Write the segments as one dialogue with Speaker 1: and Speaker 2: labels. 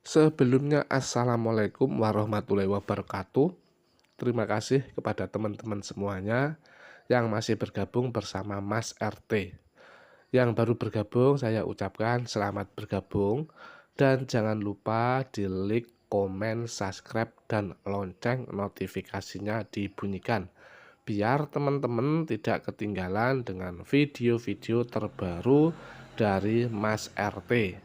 Speaker 1: Sebelumnya, Assalamualaikum warahmatullahi wabarakatuh. Terima kasih kepada teman-teman semuanya yang masih bergabung bersama Mas RT. Yang baru bergabung, saya ucapkan selamat bergabung. Dan jangan lupa di like, komen, subscribe, dan lonceng notifikasinya dibunyikan. Biar teman-teman tidak ketinggalan dengan video-video terbaru dari Mas RT.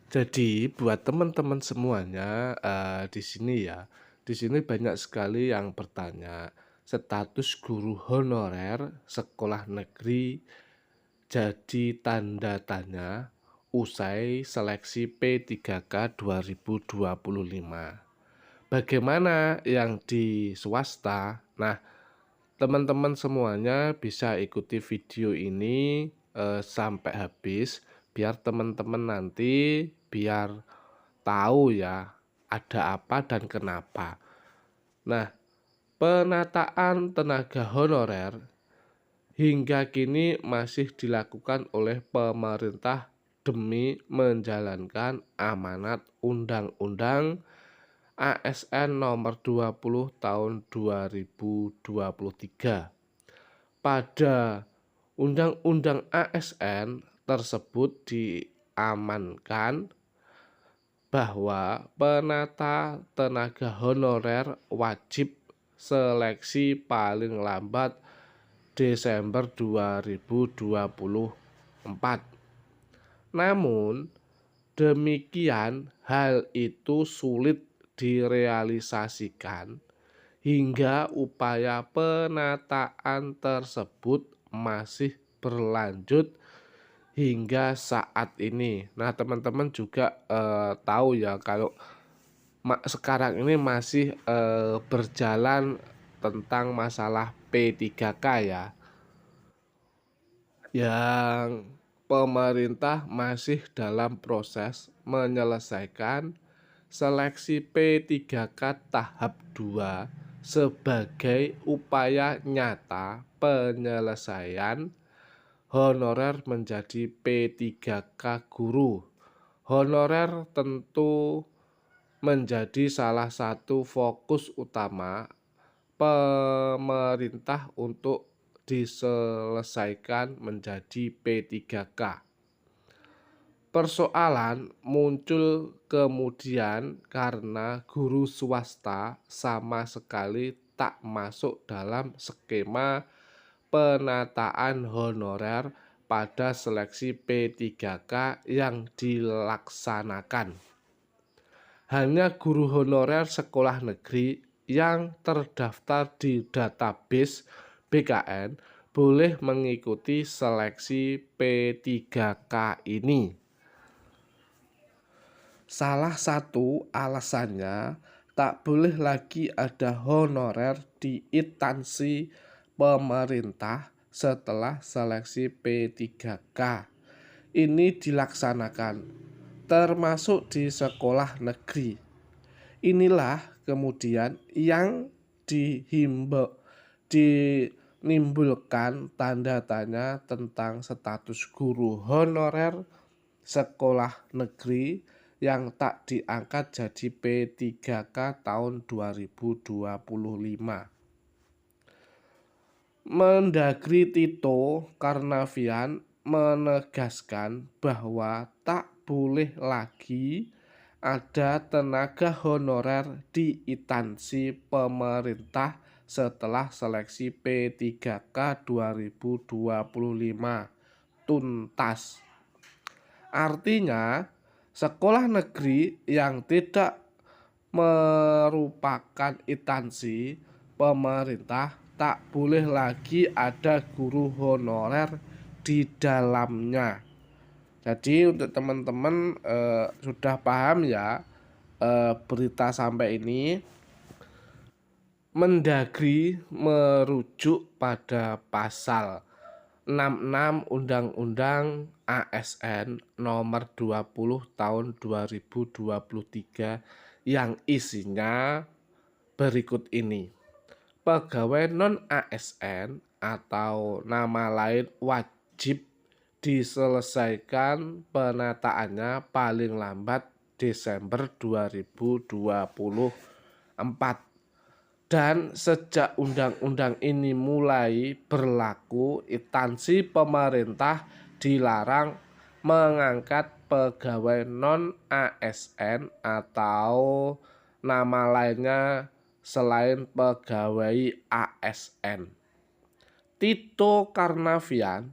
Speaker 1: Jadi buat teman-teman semuanya, di sini ya, di sini banyak sekali yang bertanya, status guru honorer sekolah negeri jadi tanda tanya usai seleksi P3K 2025. Bagaimana yang di swasta? Nah, teman-teman semuanya bisa ikuti video ini sampai habis biar teman-teman nanti biar tahu ya ada apa dan kenapa. Nah, penataan tenaga honorer hingga kini masih dilakukan oleh pemerintah demi menjalankan amanat Undang-Undang ASN Nomor 20 Tahun 2023. Pada Undang-Undang ASN tersebut diamankan bahwa penata tenaga honorer wajib seleksi paling lambat Desember 2024. Namun demikian, hal itu sulit direalisasikan hingga upaya penataan tersebut masih berlanjut hingga saat ini. Nah, teman-teman juga tahu ya kalau sekarang ini masih berjalan tentang masalah P3K ya, yang pemerintah masih dalam proses menyelesaikan seleksi P3K tahap 2 sebagai upaya nyata penyelesaian honorer menjadi P3K guru. Honorer tentu menjadi salah satu fokus utama pemerintah untuk diselesaikan menjadi P3K. Persoalan muncul kemudian karena guru swasta sama sekali tak masuk dalam skema penataan honorer pada seleksi P3K yang dilaksanakan. Hanya guru honorer sekolah negeri yang terdaftar di database BKN boleh mengikuti seleksi P3K ini. Salah satu alasannya tak boleh lagi ada honorer di instansi pemerintah setelah seleksi P3K ini dilaksanakan, termasuk di sekolah negeri. Inilah kemudian yang dinimbulkan tanda tanya tentang status guru honorer sekolah negeri yang tak diangkat jadi P3K tahun 2025. Mendagri Tito Karnavian menegaskan bahwa tak boleh lagi ada tenaga honorer di instansi pemerintah setelah seleksi P3K 2025 tuntas. Artinya, sekolah negeri yang tidak merupakan instansi pemerintah tak boleh lagi ada guru honorer di dalamnya. Jadi untuk teman-teman sudah paham ya berita sampai ini. Mendagri merujuk pada pasal 66 Undang-Undang ASN Nomor 20 Tahun 2023 yang isinya berikut ini. Pegawai non-ASN atau nama lain wajib diselesaikan penataannya paling lambat Desember 2024. Dan sejak undang-undang ini mulai berlaku, instansi pemerintah dilarang mengangkat pegawai non-ASN atau nama lainnya selain pegawai ASN. Tito Karnavian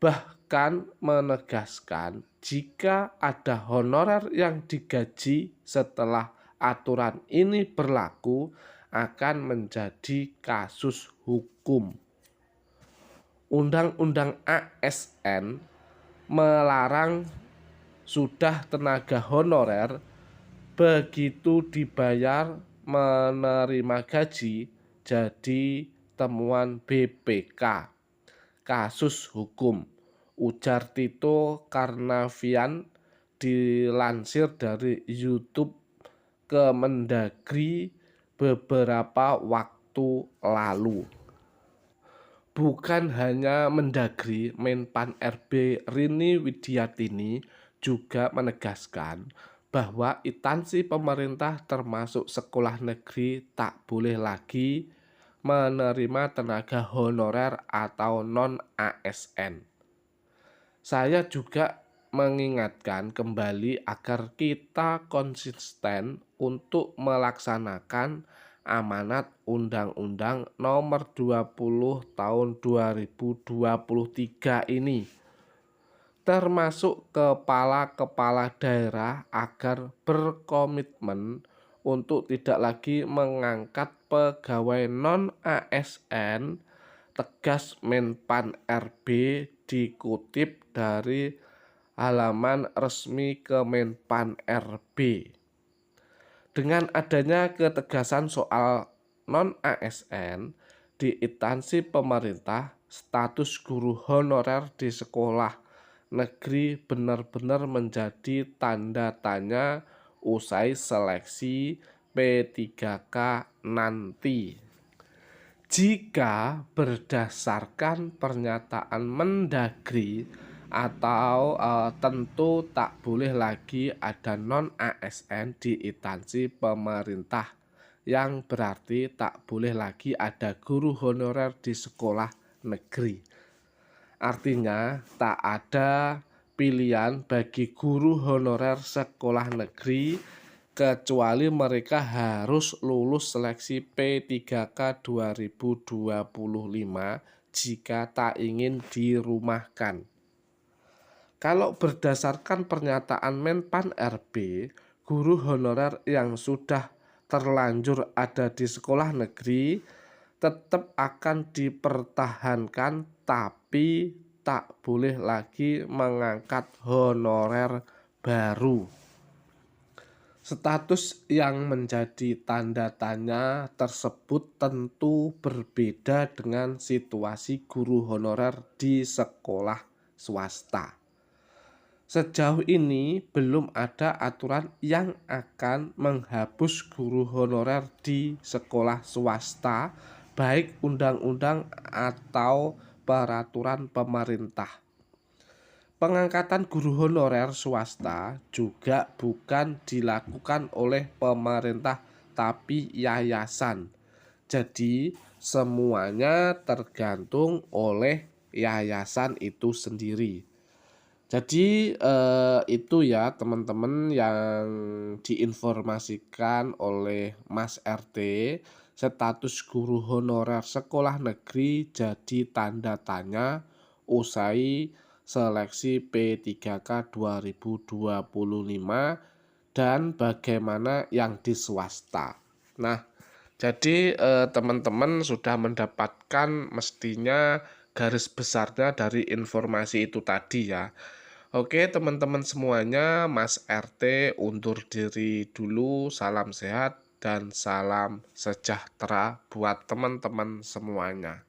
Speaker 1: bahkan menegaskan jika ada honorer yang digaji setelah aturan ini berlaku akan menjadi kasus hukum. Undang-undang ASN melarang sudah tenaga honorer begitu dibayar menerima gaji jadi temuan BPK, kasus hukum, ujar Tito Karnavian dilansir dari YouTube Kemendagri beberapa waktu lalu. Bukan hanya Mendagri, Menpan RB Rini Widiatini juga menegaskan bahwa instansi pemerintah termasuk sekolah negeri tak boleh lagi menerima tenaga honorer atau non-ASN. Saya juga mengingatkan kembali agar kita konsisten untuk melaksanakan amanat Undang-Undang Nomor 20 Tahun 2023 ini, termasuk kepala-kepala daerah agar berkomitmen untuk tidak lagi mengangkat pegawai non-ASN, tegas Menpan RB dikutip dari halaman resmi Kemenpan RB. Dengan adanya ketegasan soal non-ASN di instansi pemerintah, status guru honorer di sekolah negeri benar-benar menjadi tanda tanya usai seleksi P3K nanti. Jika berdasarkan pernyataan Mendagri atau tentu tak boleh lagi ada non-ASN di instansi pemerintah, yang berarti tak boleh lagi ada guru honorer di sekolah negeri. Artinya tak ada pilihan bagi guru honorer sekolah negeri kecuali mereka harus lulus seleksi P3K 2025 jika tak ingin dirumahkan. Kalau berdasarkan pernyataan Menpan RB, guru honorer yang sudah terlanjur ada di sekolah negeri tetap akan dipertahankan, tapi tak boleh lagi mengangkat honorer baru. Status yang menjadi tanda tanya tersebut tentu berbeda dengan situasi guru honorer di sekolah swasta. Sejauh ini belum ada aturan yang akan menghapus guru honorer di sekolah swasta, baik undang-undang atau peraturan pemerintah. Pengangkatan guru honorer swasta juga bukan dilakukan oleh pemerintah tapi yayasan. Jadi semuanya tergantung oleh yayasan itu sendiri. Jadi itu ya teman-teman yang diinformasikan oleh Mas RT. Status guru honorer sekolah negeri jadi tanda tanya usai seleksi P3K 2025 dan bagaimana yang di swasta. Nah, jadi teman-teman sudah mendapatkan mestinya garis besarnya dari informasi itu tadi ya. Oke teman-teman semuanya, Mas RT undur diri dulu. Salam sehat dan salam sejahtera buat teman-teman semuanya.